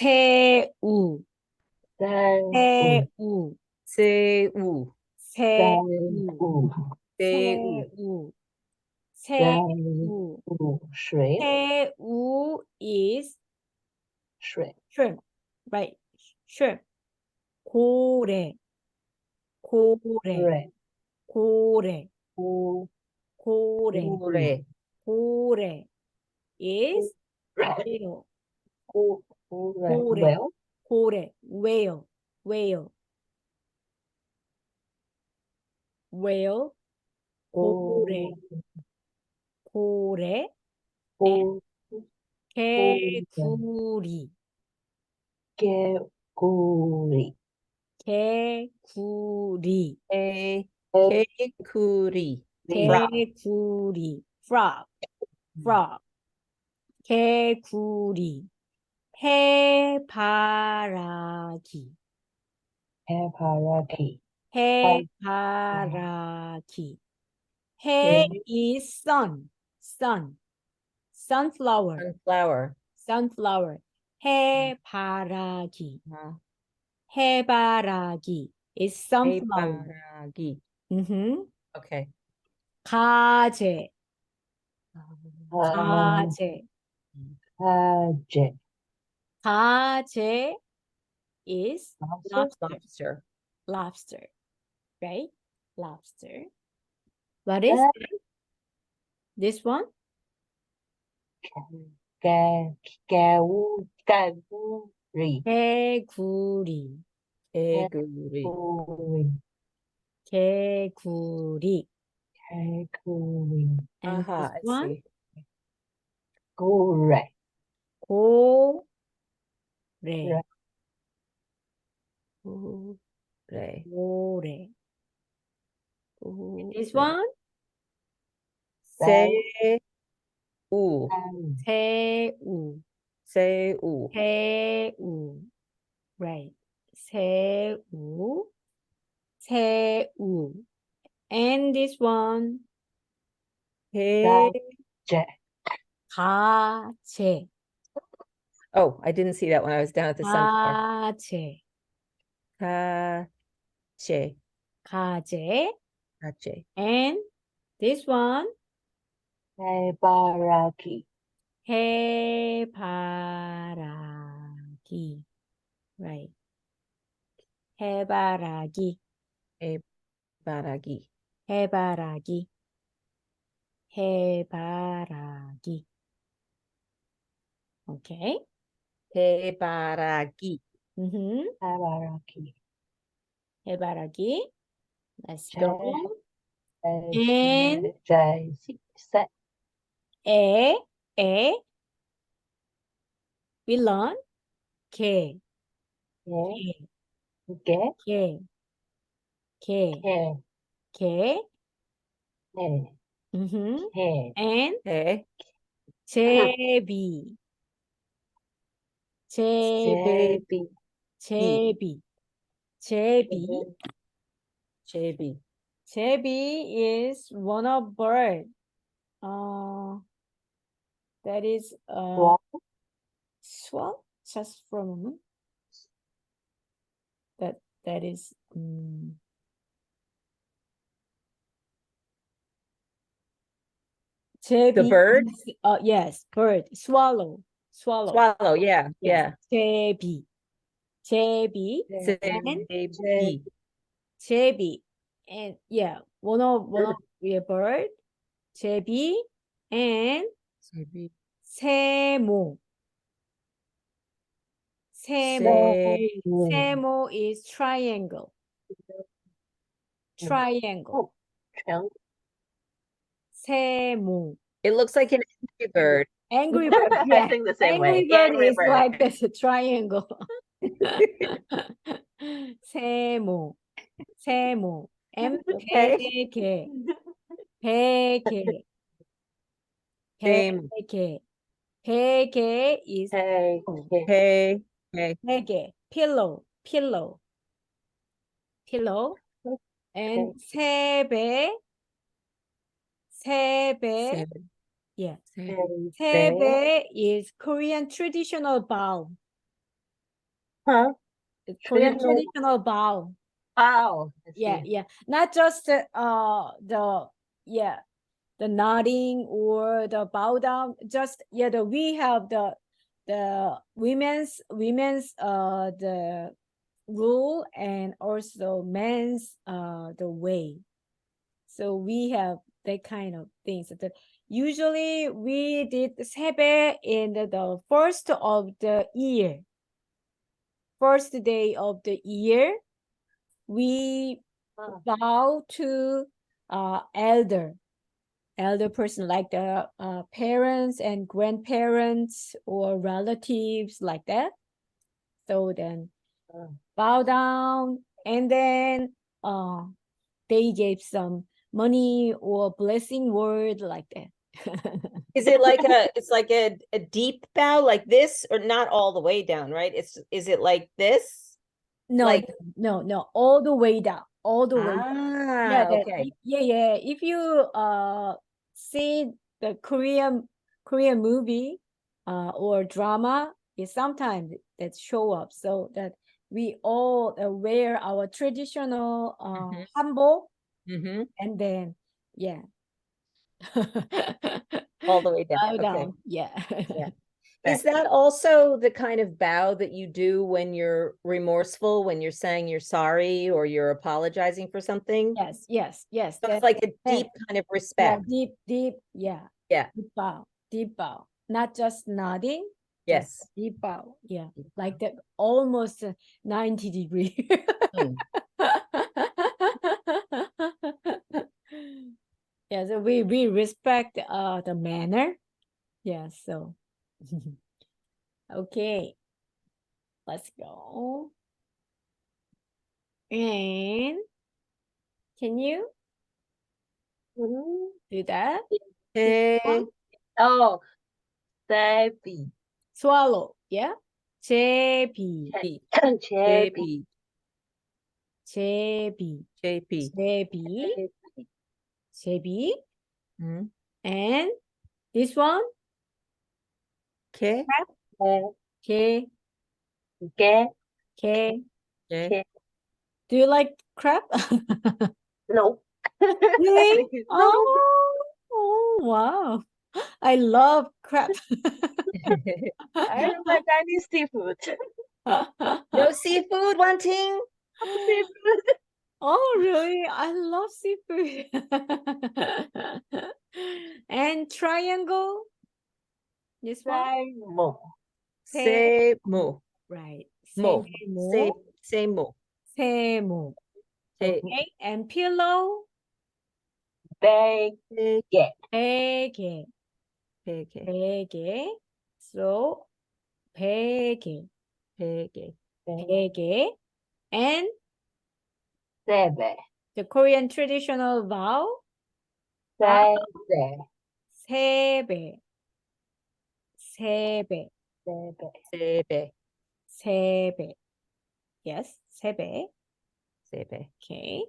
새우, 새우, 새우, 새우, 새우, 새우, 새우, 새우. 새우, shrimp, 새우 is shrimp, shrimp, right? shrimp. 고래, 고래, shrimp, 고래, 고, 고래, 고래, 고래 is whale, 고, 고래, well, 고래, whale, whale, whale, 고래, 고래, 고, 개구리, 개구리, 개구리, 개구리, 개구리, frog, frog, 개구리, 해바라기, 해바라기, 해바라기. 해 is sun, sun, sunflower, sunflower, sunflower. 해바라기, 해바라기 is sunflower. 해바라기. Mm-hmm. Okay. 가재, 가재, 가재, 가재 is lobster, Lobster. lobster, right? Lobster. What is this one? 개구리, 개구리, 개구리. 개구리. 개구리, And Aha, this I one? see. 고래, 고래. 고래. 고래. 고래. This one? 새우. 새우. 새우. 새우. Right. 새우. 새우. And this one? 가재, 가재. Oh, I didn't see that when I was down at the sunflower. 가재. 가재. 가재. 가재. And this one? 해바라기, 해바라기. Right. 해바라기. 해바라기. 해바라기. 해바라기. Okay. 해바라기. 해바라기, 해바라기. Let's go. And 새, we learn 개, 개, 개, 개, 개, 개. 개, And 해. 제비, 제비, 제비, 제비. 제비. 제비 is one of bird. That is swallow. Just for a moment. That is 제비. The bird? Is, yes, bird. Swallow. Swallow. Swallow, yeah, Yes. yeah. 제비. 제비. And 제비. 제비. And yeah, one of a bird. 제비 and 제비. 세모. 세모 is triangle. Triangle. 세모. It looks like an angry bird. Angry bird. Yeah. I think the same Angry way. bird Angry is bird. like this, a triangle. 세모. 세모. And Okay. 베개. 베개. Same. 베개. 베개 is Hey, Hey. Hey. 베개. Pillow. Pillow. Pillow. And 세배. 세배. Yeah. 세배 is Korean traditional bowl. Huh? It's Korean Traditional traditional bow. bow. I Yeah, see. yeah. Not just the nodding or the bow down. Just we have the women's the rule and also men's the way. So we have that kind of things. Usually we did 세배 in the first of the year. First day of the year, we bow to elder person, like the parents and grandparents or relatives, like that. So then bow down, and then they gave some money or blessing word, like that. Is it like it's like a deep bow like this, or not all the way down, right? Is it like this? No, Like, no, all the way down, all the way down. Yeah, okay. yeah. If you see the Korean movie or drama, it sometimes that show up, so that we all wear our traditional hanbok, Mm-hmm. and then All the way down. bow Okay. down. Yeah. Yeah. Is that also the kind of bow that you do when you're remorseful, when you're saying you're sorry or you're apologizing for something? Yes. So it's like a deep kind of Yeah, respect. deep, yeah. Yeah. Deep bow. Not just nodding, just Yes. deep bow. Yeah, like that, almost 90 degree. Mm. Yeah, so we respect the manner. Yeah, so okay, let's go. And can you do that? Okay. Oh, Debbie. Swallow. Yeah. 제비. Debbie. 제비. JP. 제비. Mm. And this one? Okay. 게. Get. 게. Okay. Do you like crab? No. Really? No. Oh, wow. I love crab. I don't like any seafood. No seafood wanting? Seafood. Oh, really? I love seafood. And triangle? This one? Same. Say mo. Right. Mo. 세모. Say mo. 세모. Say Okay. And pillow? Big. Get. 베개. 베개. 베개. So, 베개. 베개. 베개. And Sebe. the Korean traditional vowel? Sebe. 세배. 세배. Sebe. 세배. 세배. Yes, 세배. 세배. Okay.